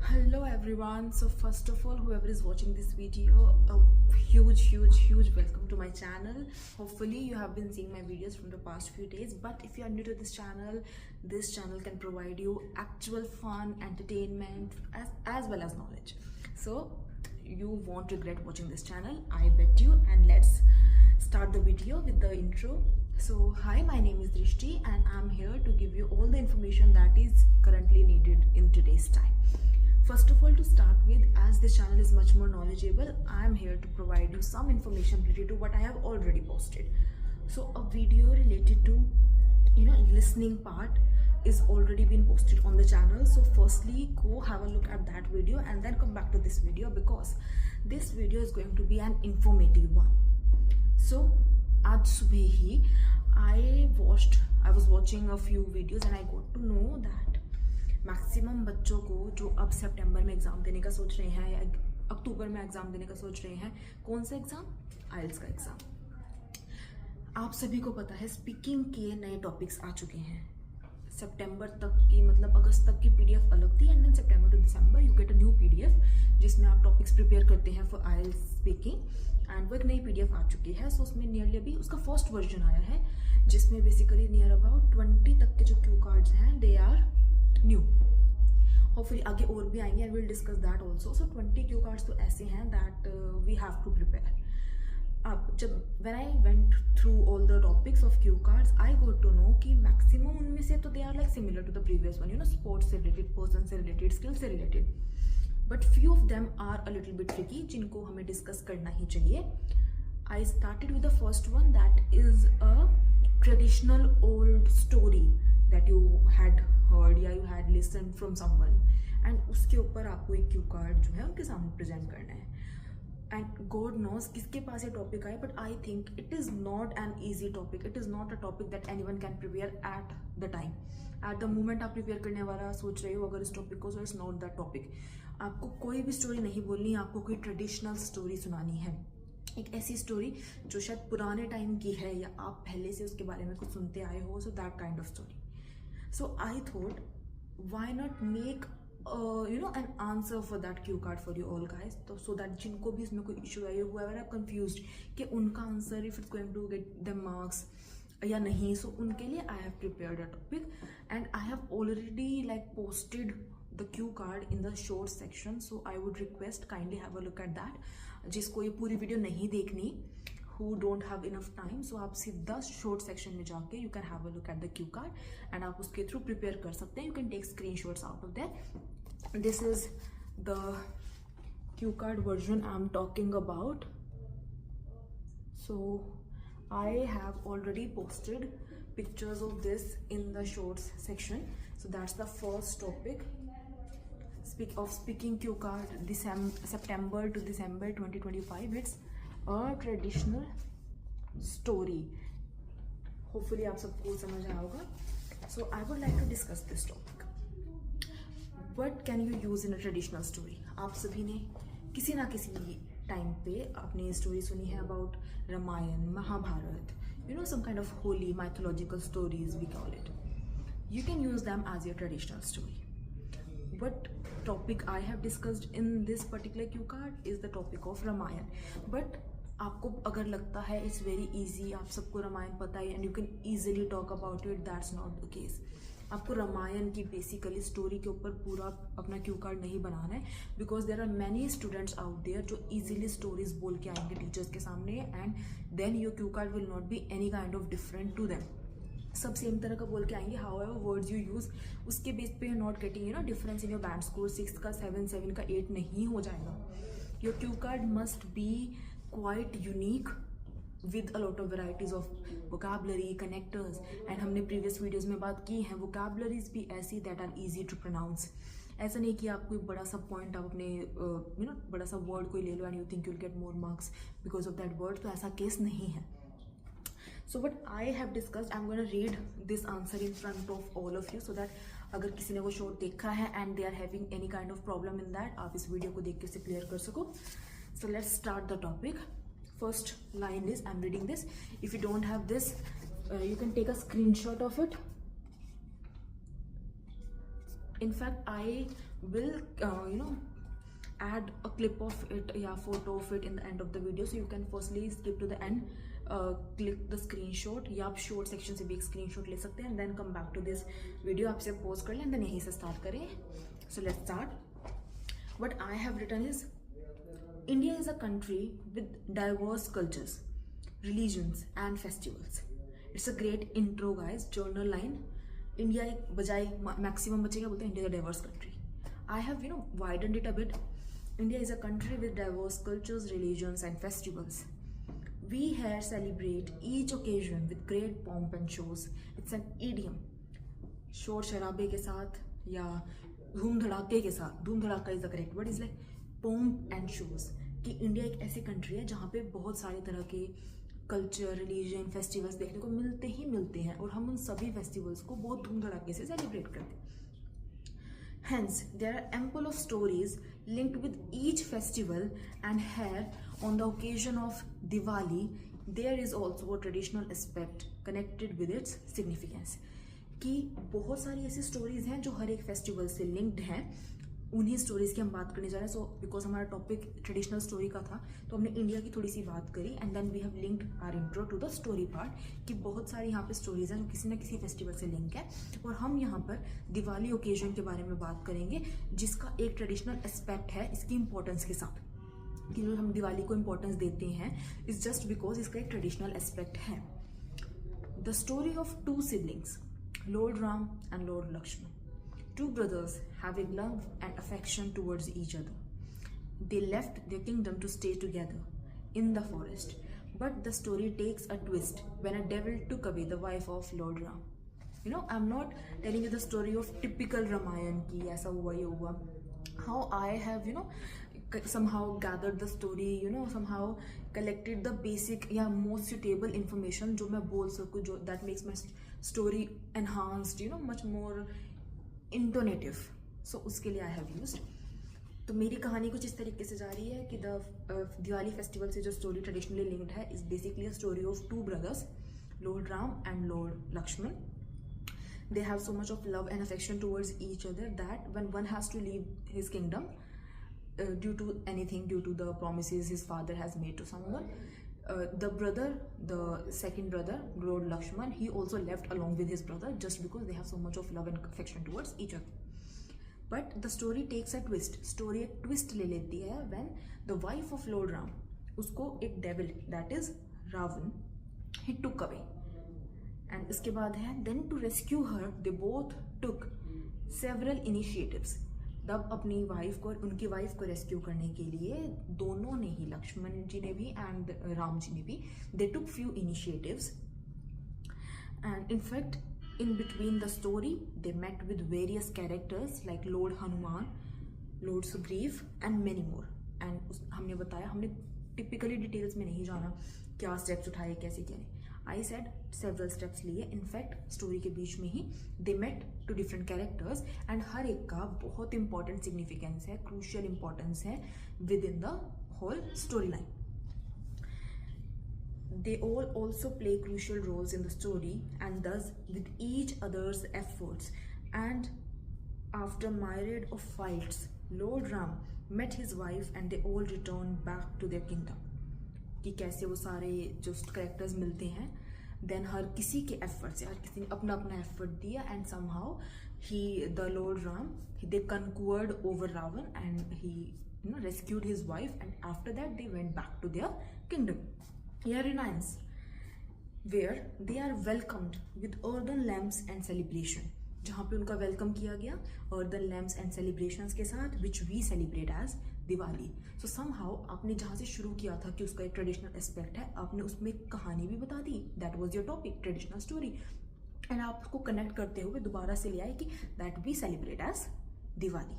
Hello everyone. So first of all, whoever is watching this video, a huge welcome to my channel. Hopefully you have been seeing my videos from the past few days, but if you are new to this channel can provide you actual fun, entertainment as well as knowledge. So you won't regret watching this channel, I bet you. And let's start the video with the intro. So hi, my name is Drishti and I'm here to give you all the information that is currently needed in today's time. First of all, to start with, as this channel is much more knowledgeable, I am here to provide you some information related to what I have already posted. So a video related to listening part is already been posted on the channel. So firstly, go have a look at that video and then come back to this video, because this video is going to be an informative one. So आज सुबह ही I was watching a few videos and I got to know that maximum बच्चों को जो अब सितंबर में exam देने का सोच रहे हैं या अक्टूबर में एग्ज़ाम देने का सोच रहे हैं, कौन सा एग्ज़ाम? आइल्स का एग्ज़ाम। आप सभी को पता है स्पीकिंग के नए टॉपिक्स आ चुके हैं। सितंबर तक की, मतलब अगस्त तक की पीडीएफ अलग थी, and then September to December you get a new PDF जिसमें आप टॉपिक्स प्रिपेयर करते हैं फॉर आइल्स स्पीकिंग, एंड वो एक नई पीडीएफ आ चुकी है। सो उसमें नियरली अभी उसका फर्स्ट वर्जन आया है, जिसमें बेसिकली नियर अबाउट 20 तक के जो क्यू कार्ड्स हैं दे आर न्यू। होपफुली आगे और भी आएंगे and will discuss that also. So 20 Q cards तो ऐसे हैं that we have to prepare. अब जब when I went through all the topics of Q cards, I got to know कि मैक्सिमम उनमें से तो they are like similar to the previous one, sports से रिलेटेड, पर्सन से related, skill से related, but few of them are a little bit tricky, जिनको हमें discuss करना ही चाहिए। I started with the first one, that is a traditional old story that you had heard या you had listened from someone, and उसके ऊपर आपको एक Q card जो है उनके सामने प्रेजेंट करना है। एंड गॉड नोस किसके पास ये टॉपिक आए, but I think it is not an easy topic, it is not a topic that anyone can prepare at the time. At the moment आप प्रिपेयर करने वाला सोच रहे हो अगर इस टॉपिक को, so it's not that topic. आपको कोई भी स्टोरी नहीं बोलनी, आपको कोई ट्रेडिशनल स्टोरी सुनानी है, एक ऐसी स्टोरी जो शायद पुराने टाइम की है या आप पहले से उसके बारे में कुछ सुनते आए हो, so that kind of story. So I thought, why not make an answer for that cue card for you all guys, so that जिनको भी इसमें कोई issue है, whoever are confused कि उनका answer if it's going to get them marks या नहीं, so उनके लिए I have prepared a topic and I have already like posted the cue card in the short section, so I would request kindly have a look at that। जिसको ये पूरी video नहीं देखनी, who don't have enough time, so आप सीधा short section में जाके you can have a look at the cue card and आप उसके थ्रू प्रिपेयर कर सकते हैं। you can take screenshots out of there। this is the cue card version I'm talking about। so I have already posted pictures of this in the shorts section। so that's the first topic, speaking cue card, September to December 2025। it's a traditional story। hopefully आप सबको समझ आया होगा। so I would like to discuss this topic। what can you use in a traditional story? आप सभी ने किसी ना किसी टाइम पे अपनी स्टोरी सुनी है about Ramayan, Mahabharat, some kind of holy mythological stories we call it। you can use them as your traditional story। what topic I have discussed in this particular cue card is the topic of Ramayan. but आपको अगर लगता है it's very easy, आप सबको रामायण पता है and you can easily talk about it, that's not the case. आपको रामायण की बेसिकली स्टोरी के ऊपर पूरा अपना क्यू कार्ड नहीं बनाना है, because there are many students out there जो ईजिली स्टोरीज बोल के आएंगे टीचर्स के सामने, and then your Q card will not be any kind of different to them. सब सेम तरह का बोल के आएंगे, however words you use उसके बेस पे not getting difference in your band score. 6 का 7, 7 का 8 नहीं हो जाएगा। Your Q card must B quite unique with a lot of varieties of vocabulary, connectors, and हमने previous videos में बात की है vocabularies भी ऐसी that are easy to pronounce। ऐसा नहीं कि आप कोई बड़ा सा पॉइंट आप अपने बड़ा सा वर्ड कोई ले लो and you think you'll get more marks because of that word, तो ऐसा केस नहीं है। so what I have discussed, I'm going to read this answer in front of all of you so that अगर किसी ने वो short देखा है and they are having any kind of problem in that, आप इस वीडियो को देख के उसे क्लियर कर सको। so let's start the topic। first line is, I'm reading this, if you don't have this you can take a screenshot of it। in fact I will add a clip of it, yeah, photo of it in the end of the video, so you can firstly skip to the end, click the screenshot, या आप short section से भी एक screenshot ले सकते हैं, and then come back to this video, आप इसे pause कर लें, and then यहीं से start करें. So let's start. What I have written is, India is a country with diverse cultures, religions and festivals. It's a great intro guys. Journal line, India एक बजाय maximum बच्चे क्या बोलते हैं, India is a diverse country. I have widened it a bit. India is a country with diverse cultures, religions and festivals. We here celebrate each occasion with great pomp and shows. It's an idiom. शोर शराबे के साथ या धूम धड़ाके के साथ, धूम धड़ाका is the correct word, is like pomp and shows, कि इंडिया एक ऐसी कंट्री है जहाँ पे बहुत सारे तरह के कल्चर, रिलीजन, फेस्टिवल्स देखने को मिलते हैं और हम उन सभी फेस्टिवल्स को बहुत धूम धड़ाके से सेलिब्रेट करते हैं. Hence, there are ample of stories linked with each festival, and here, on the occasion of Diwali, there is also a traditional aspect connected with its significance. कि बहुत सारी ऐसी स्टोरीज हैं जो हर एक फेस्टिवल से लिंक्ड हैं, उन्हीं स्टोरीज की हम बात करने जा रहे हैं. सो बिकॉज हमारा टॉपिक ट्रेडिशनल स्टोरी का था, तो हमने इंडिया की थोड़ी सी बात करी, and then we have linked our intro to the story part, कि बहुत सारी यहाँ पे स्टोरीज हैं जो किसी ना किसी फेस्टिवल से लिंक है. और हम यहाँ पर दिवाली ओकेजन के बारे में बात करेंगे, जिसका एक ट्रेडिशनल एस्पेक्ट है इसकी इंपॉर्टेंस के साथ, कि जो हम दिवाली को इंपॉर्टेंस देते हैं इज जस्ट बिकॉज इसका एक ट्रेडिशनल एस्पेक्ट है. The story of to siblings, Lord Ram and Lord Lakshman, two brothers having love and affection towards each other. They left their kingdom to stay together in the forest, but the story takes a twist when a devil took away the wife of Lord Ram. I'm not telling you the story of typical Ramayan ki aisa hua ye hua. How I have somehow gathered the story, somehow collected the basic most suitable information जो मैं बोल सकूँ, जो that makes my story enhanced, much more intonative. So उसके लिए I have used. तो मेरी कहानी कुछ इस तरीके से जा रही है कि दिवाली फेस्टिवल से जो स्टोरी ट्रेडिशनली लिंक्ड है is basically a story of two brothers, lord Ram and lord Lakshman. They have so much of love and affection towards each other that when one has to leave his kingdom due to anything, due to the promises his father has made to someone, the second brother, Lord Lakshman, he also left along with his brother just because they have so much of love and affection towards each other. But the story takes a twist. Story एक twist ले लेती है when the wife of Lord Ram, उसको एक devil, that is Ravan, he took away. And इसके बाद है then to rescue her they both took several initiatives. तब अपनी वाइफ को, उनकी वाइफ को रेस्क्यू करने के लिए दोनों ने ही, लक्ष्मण जी ने भी एंड राम जी ने भी, they took few initiatives. And in fact in between the story they met with various characters like lord Hanuman, lord Sugriva and many more. And हमने बताया, हमने टिपिकली डिटेल्स में नहीं जाना क्या स्टेप्स उठाए, कैसे क्या नहीं. आई सेड सेवरल स्टेप्स लिए. इनफैक्ट स्टोरी के बीच में ही they met two different characters, and हर एक का बहुत इंपॉर्टेंट सिग्निफिकेंस है, क्रूशियल इंपॉर्टेंस है within the whole story line. They all also play crucial roles in the story, and thus with each other's efforts. And after myriad of fights, Lord Ram met his wife and they all returned back to their kingdom. कि कैसे वो सारे जो characters मिलते हैं, then हर किसी के effort से, हर किसी ने अपना अपना एफर्ट दिया, एंड समहाउ ही, the lord Ram, they conquered over Ravana and he rescued his wife, and after that they went back to their kingdom. Here remains where they are welcomed with earthen lamps and celebration, जहाँ पे उनका welcome किया गया earthen lamps and celebrations के साथ, which we celebrate as Diwali. So somehow आपने जहाँ से शुरू किया था कि उसका एक ट्रेडिशनल एस्पेक्ट है, आपने उसमें एक कहानी भी बता दी, that was your topic, traditional story, and आप उसको कनेक्ट करते हुए दोबारा से ले आए कि that we celebrate as Diwali.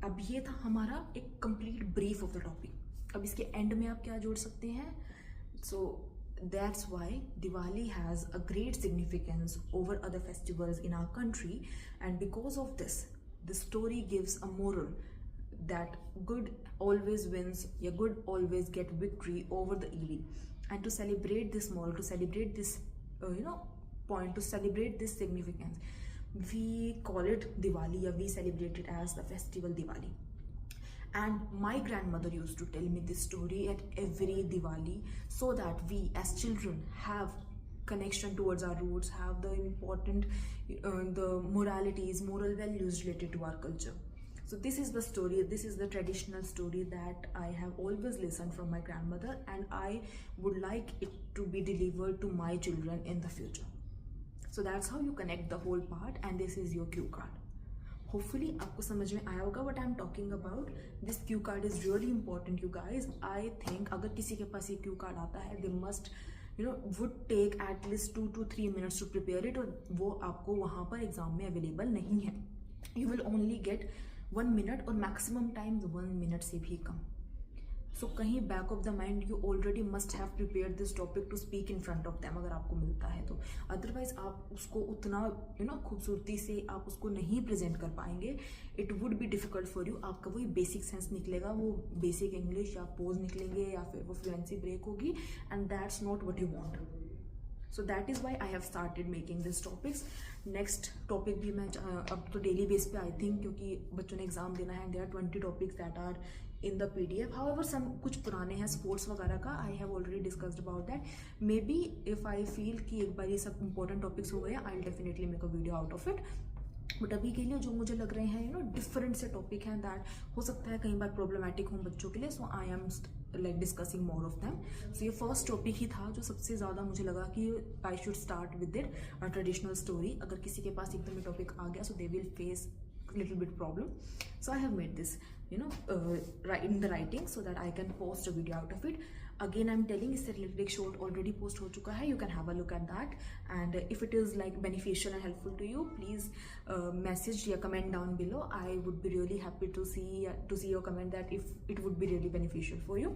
अब ये था हमारा एक complete brief of the topic. अब इसके एंड में आप क्या जोड़ सकते हैं? सो that's why Diwali has a great significance over other festivals in our country, and because of this, the story gives a moral that good always wins, yeah, good always get victory over the evil. And to celebrate this moral, to celebrate this point, to celebrate this significance, we call it Diwali, or we celebrate it as the festival Diwali. And my grandmother used to tell me this story at every Diwali, so that we as children have connection towards our roots, have the important the moralities, moral values related to our culture. So this is the story, this is the traditional story that I have always listened from my grandmother, and I would like it to be delivered to my children in the future. So that's how you connect the whole part, and this is your cue card. Hopefully आपको समझ में आया होगा what I'm talking about. This cue card is really important, you guys. I think अगर किसी के पास ये cue card आता है, they must would take at least 2 to 3 minutes to prepare it, और वो आपको वहाँ पर एग्जाम में अवेलेबल नहीं है. You will only get 1 minute, और मैक्सिमम टाइम 1 मिनट से भी कम. सो कहीं back of the mind you already must have prepare this topic to speak in front of them, अगर आपको मिलता है तो. अदरवाइज आप उसको उतना खूबसूरती से आप उसको नहीं प्रेजेंट कर पाएंगे. It would be difficult for you. आपका वही बेसिक सेंस निकलेगा, वो बेसिक इंग्लिश या पोज निकलेंगे, या फिर वो फ्लुएंसी ब्रेक होगी, and that's not what you want. So that is why I have started making this topics. Next topic भी मैं अब तो डेली बेस पे आई थिंक, क्योंकि बच्चों ने एग्जाम देना है. There are 20 topics that are in the PDF. However some कुछ पुराने हैं स्पोर्ट्स वगैरह का. I have already discussed about that. May be if I feel कि एक बार ये सब इंपॉर्टेंट टॉपिक्स हो गए, I will definitely make a video out of it. But अभी के लिए जो मुझे लग रहे हैं डिफरेंट से टॉपिक हैं, दैट हो सकता है कई बार प्रॉब्लमेटिक हों बच्चों के लिए. So I am like discussing more of them. So ये फर्स्ट टॉपिक ही था जो सबसे ज़्यादा मुझे लगा कि I should start with it, a traditional story. अगर किसी के पास एकदम टॉपिक आ गया, so they will face little bit problem. So I have made this in the writing, so that I can post a video out of it. Again I'm telling, इससे related short already post हो चुका है. You can have a look at that, and if it is like beneficial and helpful to you, please message या comment down below. I would be really happy to see your comment that if it would be really beneficial for you.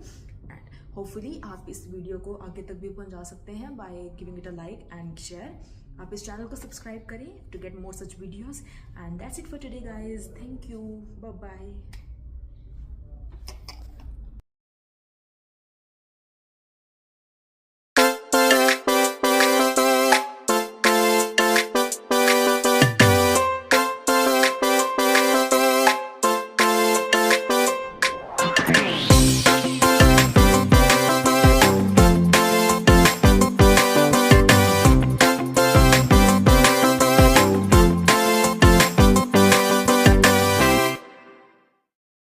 And hopefully आप इस video को आगे तक भी पहुंचा सकते हैं by giving it a like and share. आप इस चैनल को सब्सक्राइब करें to get more such videos. And that's it for today guys. Thank you. Bye bye.